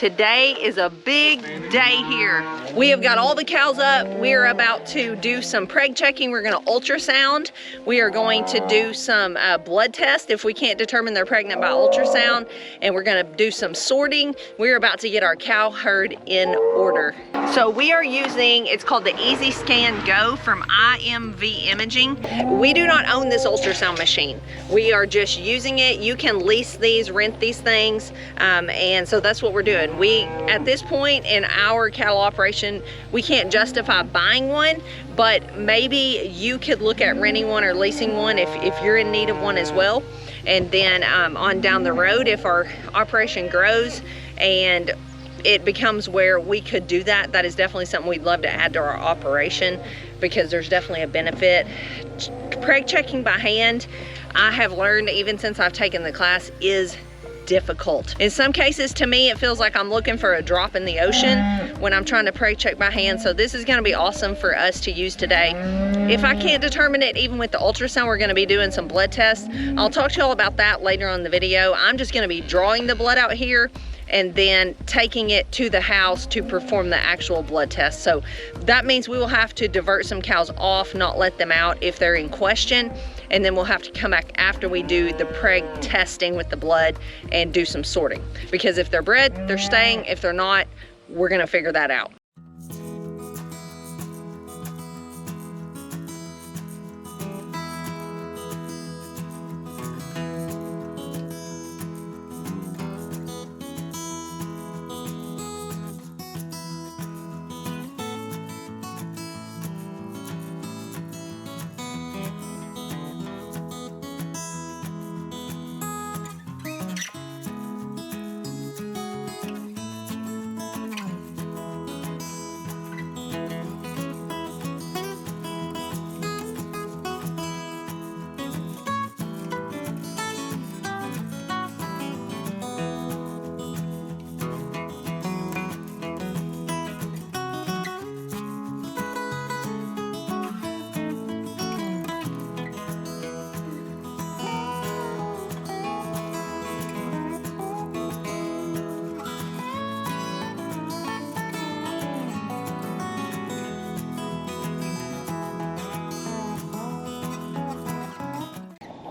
Today is a big day here. We have got all the cows up. We are about to do some preg checking. We're gonna ultrasound. We are going to do some blood tests if we can't determine they're pregnant by ultrasound. And we're gonna do some sorting. We're about to get our cow herd in order. So we are using, it's called the Easi Scan Go from IMV Imaging. We do not own this ultrasound machine. We are just using it. You can lease these, rent these things. And so that's what we're doing. We, at this point in our cattle operation, we can't justify buying one, but maybe you could look at renting one or leasing one if you're in need of one as well. And then on down the road, if our operation grows and it becomes where we could do that, that is definitely something we'd love to add to our operation, because there's definitely a benefit. Preg checking by hand, I have learned even since I've taken the class, is difficult. In some cases, to me, it feels like I'm looking for a drop in the ocean when I'm trying to preg check by hand. So this is gonna be awesome for us to use today. If I can't determine it, even with the ultrasound, we're gonna be doing some blood tests. I'll talk to y'all about that later on in the video. I'm just gonna be drawing the blood out here and then taking it to the house to perform the actual blood test. So that means we will have to divert some cows off, not let them out if they're in question. And then we'll have to come back after we do the preg testing with the blood and do some sorting. Because if they're bred, they're staying. If they're not, we're gonna figure that out.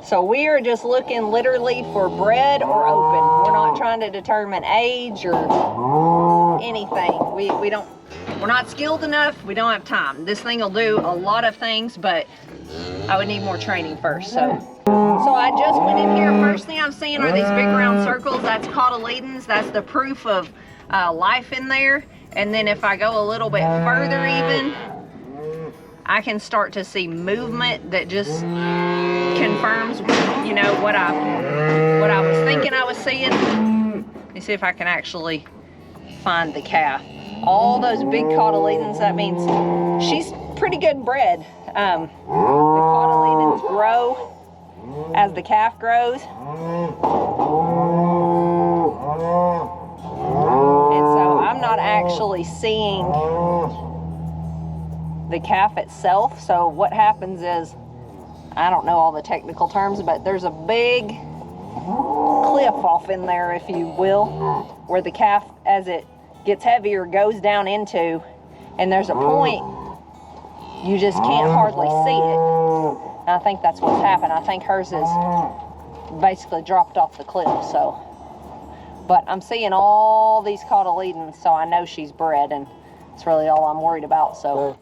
So we are just looking literally for bred or open. We're not trying to determine age or anything. We're not skilled enough. We don't have time. This thing will do a lot of things, but I would need more training first. So I just went in here. First thing I'm seeing are these big round circles. That's cotyledons. That's the proof of life in there. And then if I go a little bit further even, I can start to see movement that just confirms, you know, what I was thinking I was seeing. Let me see if I can actually find the calf. All those big cotyledons, that means she's pretty good bred. The cotyledons grow as the calf grows. And so I'm not actually seeing the calf itself. So what happens is, I don't know all the technical terms, but there's a big cliff off in there, if you will, where the calf, as it gets heavier, goes down into, and there's a point you just can't hardly see it. And I think that's what's happened. I think hers is basically dropped off the cliff. So, but I'm seeing all these cotyledons, so I know she's bred, and it's really all I'm worried about. So.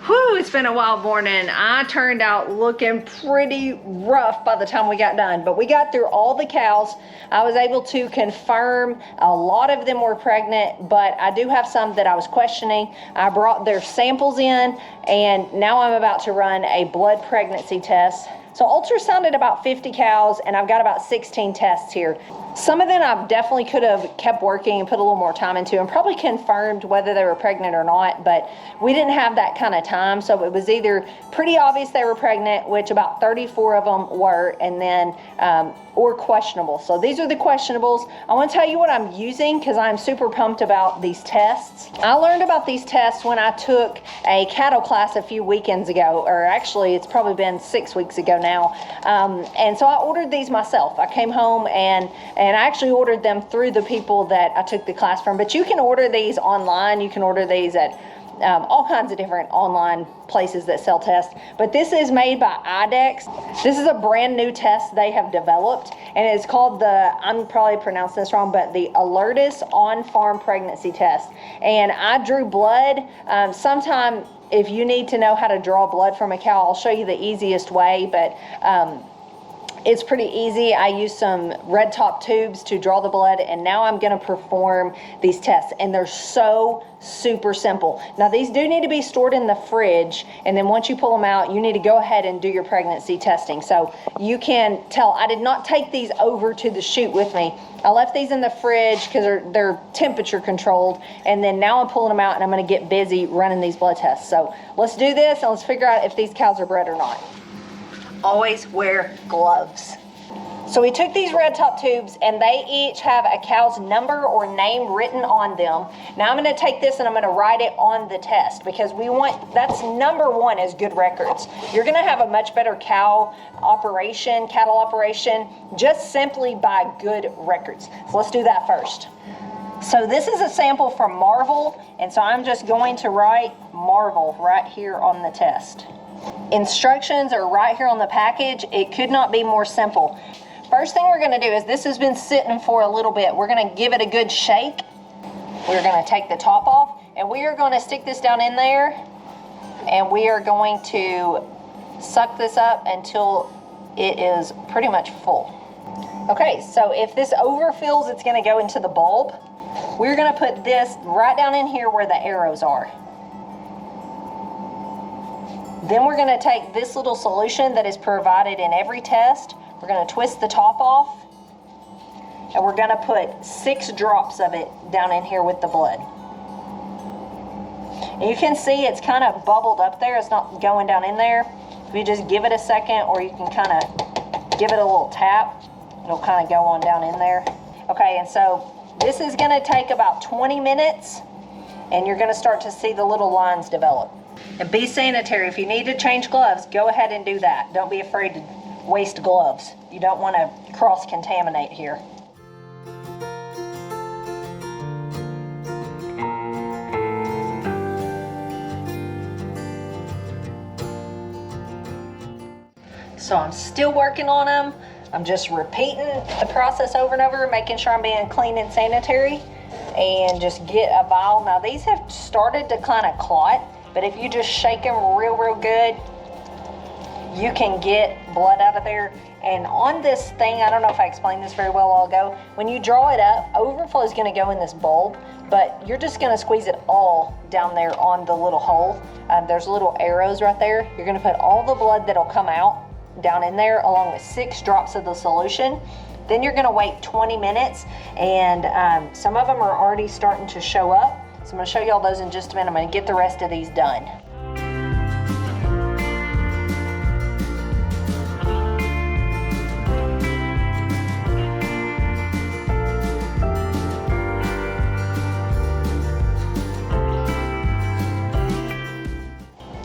Whew, it's been a wild morning. I turned out looking pretty rough by the time we got done, but we got through all the cows. I was able to confirm a lot of them were pregnant, but I do have some that I was questioning. I brought their samples in, and now I'm about to run a blood pregnancy test So ultrasounded about 50 cows, and I've got about 16 tests here. Some of them I definitely could have kept working and put a little more time into and probably confirmed whether they were pregnant or not, but we didn't have that kind of time. So it was either pretty obvious they were pregnant, which about 34 of them were, and then or questionable. So these are the questionables. I want to tell you what I'm using because I'm super pumped about these tests. I learned about these tests when I took a cattle class a few weekends ago, or actually it's probably been 6 weeks ago now. And so I ordered these myself. I came home and I actually ordered them through the people that I took the class from, but you can order these online. You can order these at all kinds of different online places that sell tests, but this is made by IDEXX. This is a brand new test they have developed, and it's called the, I'm probably pronouncing this wrong, but the Alertis on-farm pregnancy test. And I drew blood. Sometime if you need to know how to draw blood from a cow, I'll show you the easiest way, but it's pretty easy. I use some red top tubes to draw the blood, and now I'm gonna perform these tests, and they're so super simple. Now these do need to be stored in the fridge, and then once you pull them out, you need to go ahead and do your pregnancy testing. So you can tell, I did not take these over to the chute with me. I left these in the fridge because they're temperature controlled, and then now I'm pulling them out and I'm gonna get busy running these blood tests. So let's do this and let's figure out if these cows are bred or not. Always wear gloves. So we took these red top tubes, and they each have a cow's number or name written on them. Now I'm gonna take this and I'm gonna write it on the test, because we want, that's number one, is good records. You're gonna have a much better cattle operation just simply by good records. So let's do that first. So this is a sample from Marvel, and so I'm just going to write Marvel right here on the test. Instructions are right here on the package. It could not be more simple. First thing we're gonna do is, this has been sitting for a little bit. We're gonna give it a good shake. We're gonna take the top off, and we are gonna stick this down in there, and we are going to suck this up until it is pretty much full. Okay, so if this overfills, it's gonna go into the bulb. We're gonna put this right down in here where the arrows are. Then we're gonna take this little solution that is provided in every test. We're gonna twist the top off, and we're gonna put 6 drops of it down in here with the blood. And you can see it's kind of bubbled up there. It's not going down in there. If you just give it a second, or you can kind of give it a little tap, it'll kind of go on down in there. Okay, and so this is gonna take about 20 minutes, and you're gonna start to see the little lines develop. And be sanitary. If you need to change gloves, go ahead and do that. Don't be afraid to waste gloves. You don't want to cross-contaminate here. So I'm still working on them. I'm just repeating the process over and over, making sure I'm being clean and sanitary, and just get a vial. Now these have started to kind of clot, but if you just shake them real good, you can get blood out of there. And on this thing, I don't know if I explained this very well a while ago, when you draw it up, overflow is gonna go in this bulb, but you're just gonna squeeze it all down there on the little hole. There's little arrows right there. You're gonna put all the blood that'll come out down in there, along with 6 drops of the solution. Then you're gonna wait 20 minutes, and some of them are already starting to show up. So I'm gonna show you all those in just a minute. I'm gonna get the rest of these done.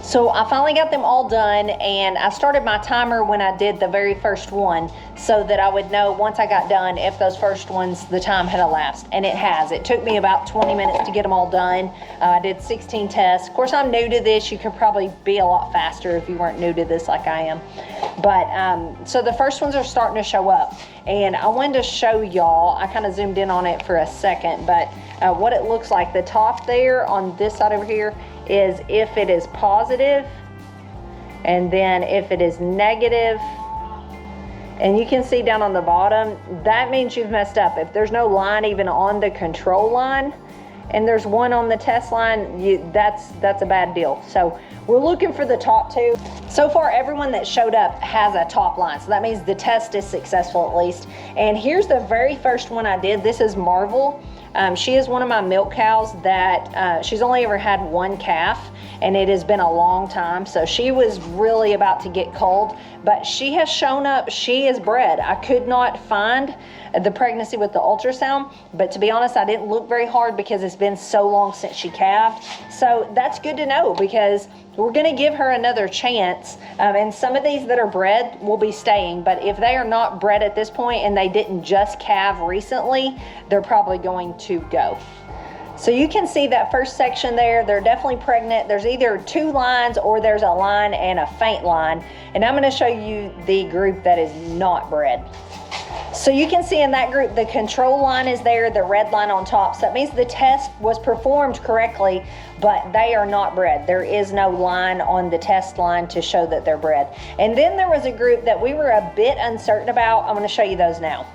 So I finally got them all done, and I started my timer when I did the very first one, so that I would know once I got done if those first ones, the time had elapsed, and it has. It took me about 20 minutes to get them all done. I did 16 tests. Of course, I'm new to this. You could probably be a lot faster if you weren't new to this like I am. But so the first ones are starting to show up, and I wanted to show y'all, I kind of zoomed in on it for a second, but what it looks like. The top there on this side over here is if it is positive, and then if it is negative, and you can see down on the bottom, that means you've messed up. If there's no line even on the control line, and there's one on the test line, that's a bad deal. So we're looking for the top two. So far, everyone that showed up has a top line, so that means the test is successful at least. And here's the very first one I did. This is Marvel. She is one of my milk cows that she's only ever had one calf, and it has been a long time, so she was really about to get culled, but she has shown up. She is bred. I could not find the pregnancy with the ultrasound, but to be honest, I didn't look very hard because it's been so long since she calved. So that's good to know, because we're going to give her another chance, and some of these that are bred will be staying, but if they are not bred at this point and they didn't just calve recently, they're probably going to go. So you can see that first section there, they're definitely pregnant. There's either two lines or there's a line and a faint line, and I'm going to show you the group that is not bred. So you can see in that group, the control line is there, the red line on top. So that means the test was performed correctly, but they are not bred. There is no line on the test line to show that they're bred. And then there was a group that we were a bit uncertain about. I'm going to show you those now.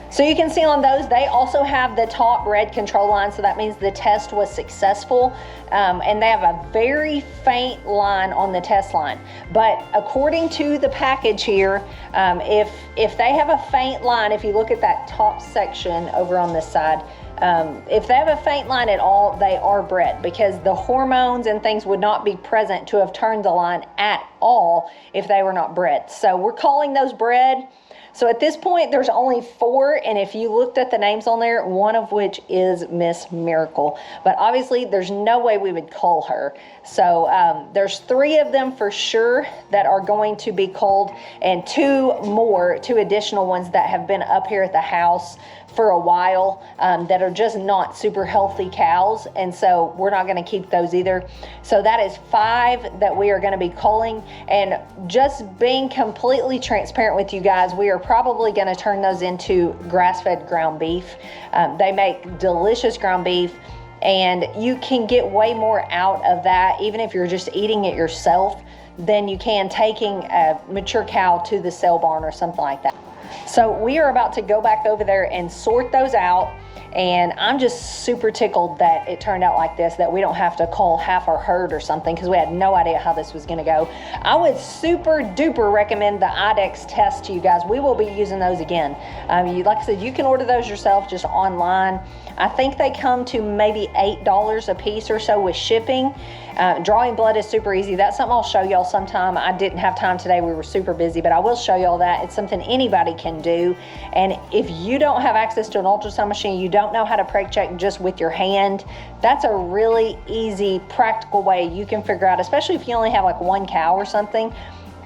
So you can see on those, they also have the top red control line, so that means the test was successful, and they have a very faint line on the test line. But according to the package here, if they have a faint line, if you look at that top section over on this side, if they have a faint line at all, they are bred, because the hormones and things would not be present to have turned the line at all if they were not bred. So we're calling those bred. So at this point, there's only 4, and if you looked at the names on there, one of which is Miss Miracle. But obviously, there's no way we would cull her. So there's 3 of them for sure that are going to be culled, and 2 additional ones that have been up here at the house for a while that are just not super healthy cows, and so we're not going to keep those either. So that is 5 that we are going to be culling, and just being completely transparent with you guys, we are probably going to turn those into grass-fed ground beef. They make delicious ground beef, and you can get way more out of that even if you're just eating it yourself than you can taking a mature cow to the sale barn or something like that. So we are about to go back over there and sort those out, and I'm just super tickled that it turned out like this, that we don't have to cull half our herd or something, because we had no idea how this was going to go. I would super duper recommend the IDEXX test to you guys. We will be using those again. Like I said, you can order those yourself just online. I think they come to maybe $8 a piece or so with shipping. Drawing blood is super easy. That's something I'll show y'all sometime. I didn't have time today. We were super busy, but I will show y'all that. It's something anybody can do. And if you don't have access to an ultrasound machine, you don't know how to preg check just with your hand, that's a really easy, practical way you can figure out, especially if you only have like one cow or something.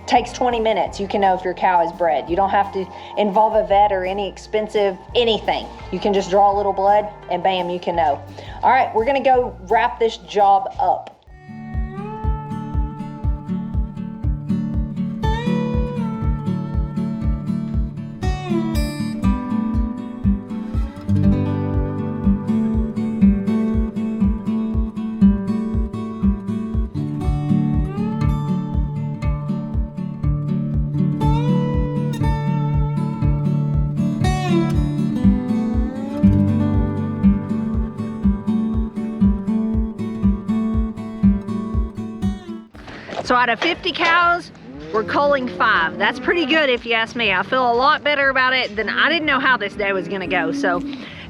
Takes 20 minutes. You can know if your cow is bred. You don't have to involve a vet or any expensive anything. You can just draw a little blood and bam, you can know. All right, we're gonna go wrap this job up. So out of 50 cows, we're culling 5. That's pretty good if you ask me. I feel a lot better about it than I didn't know how this day was gonna go. So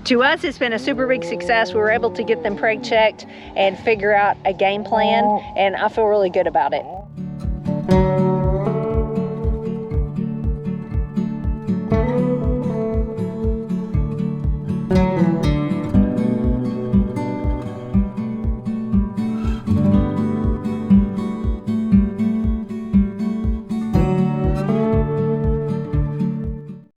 to us, it's been a super big success. We were able to get them preg checked and figure out a game plan, and I feel really good about it.